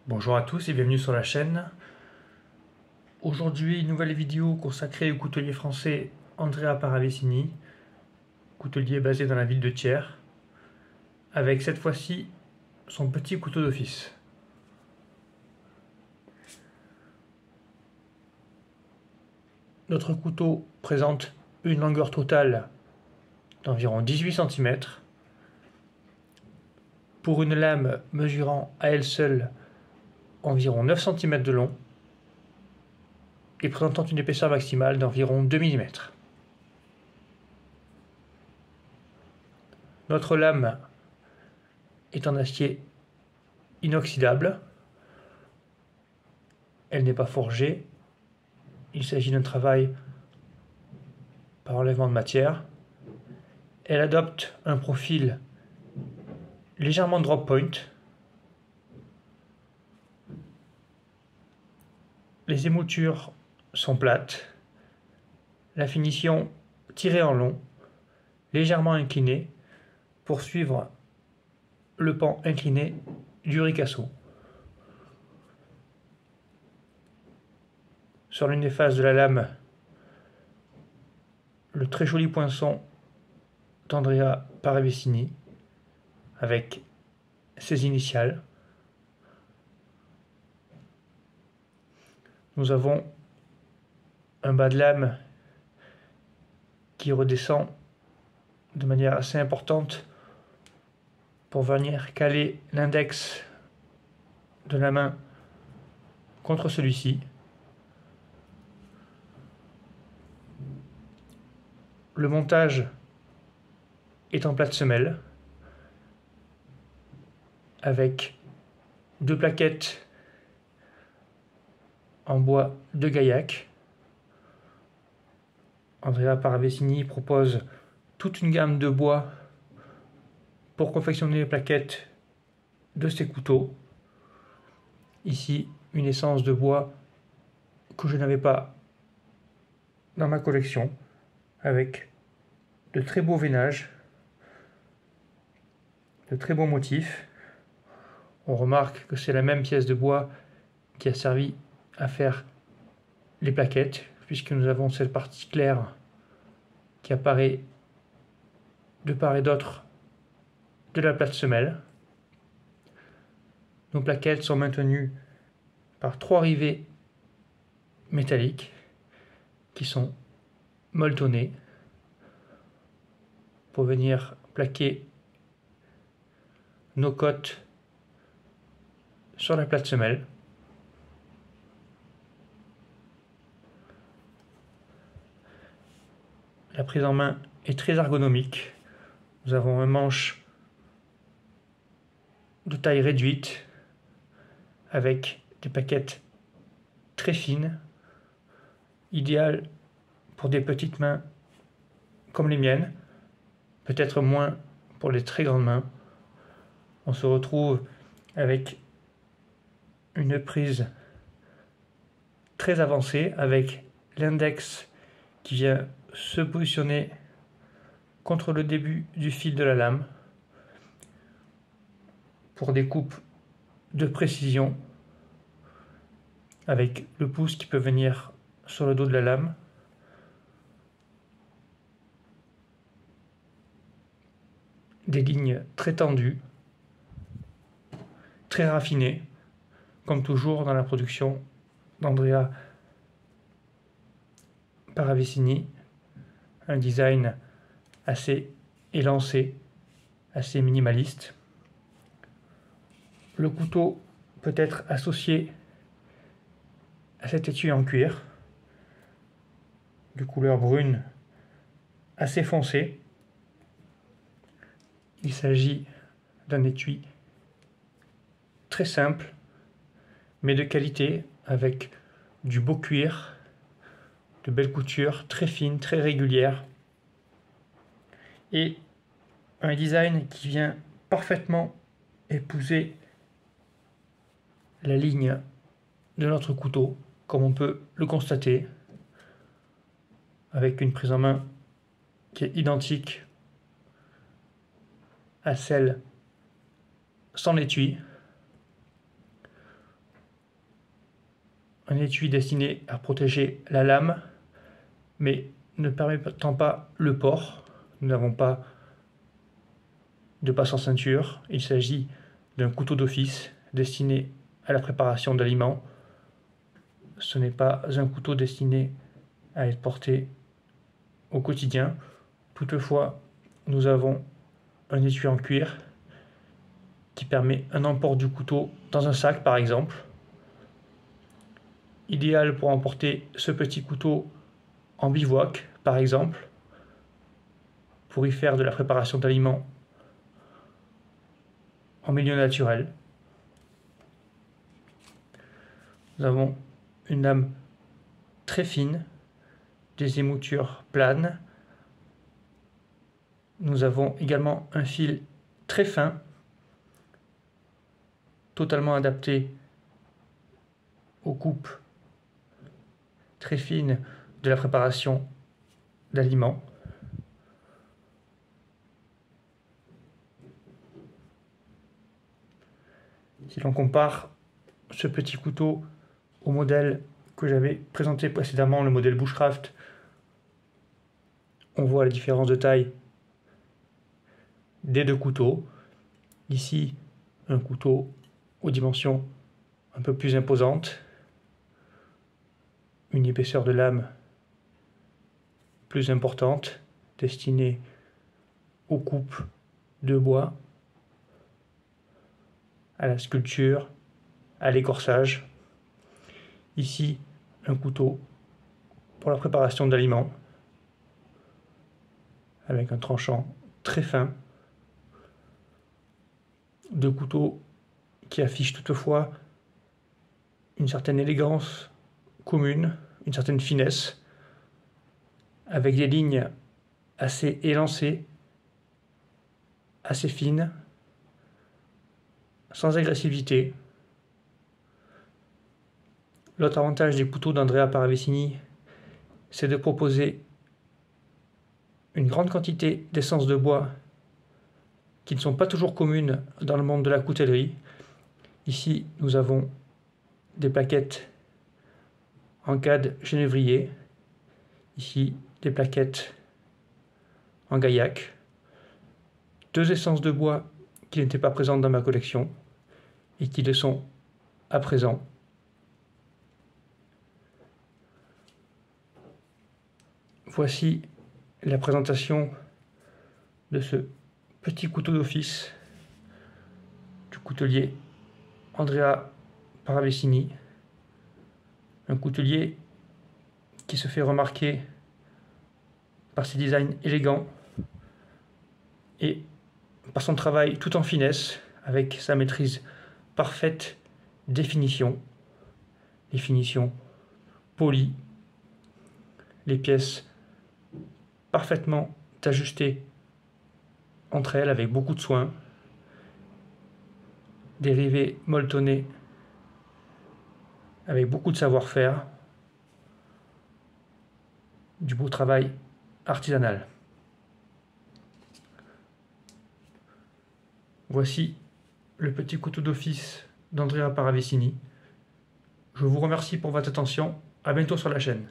Bonjour à tous et bienvenue sur la chaîne. Aujourd'hui, une nouvelle vidéo consacrée au coutelier français Andrea Paravicini, coutelier basé dans la ville de Thiers, avec cette fois-ci son petit couteau d'office. Notre couteau présente une longueur totale d'environ 18 cm, pour une lame mesurant à elle seule environ 9 cm de long et présentant une épaisseur maximale d'environ 2 mm. Notre lame est en acier inoxydable. Elle n'est pas forgée. Il s'agit d'un travail par enlèvement de matière. Elle adopte un profil légèrement drop point. Les émoutures sont plates. La finition tirée en long, légèrement inclinée pour suivre le pan incliné du ricasso. Sur l'une des faces de la lame, le très joli poinçon d'Andrea Paravicini avec ses initiales. Nous avons un bas de lame qui redescend de manière assez importante pour venir caler l'index de la main contre celui-ci. Le montage est en plate semelle avec deux plaquettes en bois de Gaillac. Andrea Paravicini propose toute une gamme de bois pour confectionner les plaquettes de ses couteaux. Ici, une essence de bois que je n'avais pas dans ma collection, avec de très beaux veinages, de très beaux motifs. On remarque que c'est la même pièce de bois qui a servi à faire les plaquettes, puisque nous avons cette partie claire qui apparaît de part et d'autre de la plate semelle. Nos plaquettes sont maintenues par 3 rivets métalliques qui sont molletonnés pour venir plaquer nos côtes sur la plate semelle. La prise en main est très ergonomique. Nous avons un manche de taille réduite avec des plaquettes très fines, idéales pour des petites mains comme les miennes, peut-être moins pour les très grandes mains. On se retrouve avec une prise très avancée avec l'index qui vient se positionner contre le début du fil de la lame pour des coupes de précision, avec le pouce qui peut venir sur le dos de la lame. Des lignes très tendues, très raffinées, comme toujours dans la production d'Andrea Paravicini. Un design assez élancé, assez minimaliste. Le couteau peut être associé à cet étui en cuir de couleur brune assez foncée. Il s'agit d'un étui très simple mais de qualité, avec du beau cuir, de belles coutures très fines, très régulières, et un design qui vient parfaitement épouser la ligne de notre couteau, comme on peut le constater, avec une prise en main qui est identique à celle sans l'étui. un étui destiné à protéger la lame, mais ne permettant pas le port. Nous n'avons pas de passe en ceinture. Il s'agit d'un couteau d'office destiné à la préparation d'aliments. Ce n'est pas un couteau destiné à être porté au quotidien. Toutefois, nous avons un étui en cuir qui permet un emport du couteau dans un sac par exemple. Idéal pour emporter ce petit couteau en bivouac par exemple, pour y faire de la préparation d'aliments en milieu naturel. Nous avons une lame très fine, des émoutures planes. Nous avons également un fil très fin, totalement adapté aux coupes très fines de la préparation d'aliments. Si l'on compare ce petit couteau au modèle que j'avais présenté précédemment, le modèle Bushcraft, on voit la différence de taille des deux couteaux. Ici, un couteau aux dimensions un peu plus imposantes, une épaisseur de lame plus importante, destinée aux coupes de bois, à la sculpture, à l'écorçage. Ici, un couteau pour la préparation d'aliments, avec un tranchant très fin. Deux couteaux qui affichent toutefois une certaine élégance commune, une certaine finesse, avec des lignes assez élancées, assez fines, sans agressivité. L'autre avantage des couteaux d'Andrea Paravicini, c'est de proposer une grande quantité d'essences de bois qui ne sont pas toujours communes dans le monde de la coutellerie. Ici, nous avons des plaquettes en cade genévrier. Ici, des plaquettes en gaillac. Deux essences de bois qui n'étaient pas présentes dans ma collection et qui le sont à présent. Voici la présentation de ce petit couteau d'office du coutelier Andrea Paravicini, un coutelier qui se fait remarquer par ses designs élégants et par son travail tout en finesse, avec sa maîtrise parfaite des finitions polies, les pièces parfaitement ajustées entre elles avec beaucoup de soin, des rivets molletonnés avec beaucoup de savoir-faire, du beau travail artisanal. Voici le petit couteau d'office d'Andrea Paravicini. Je vous remercie pour votre attention. À bientôt sur la chaîne.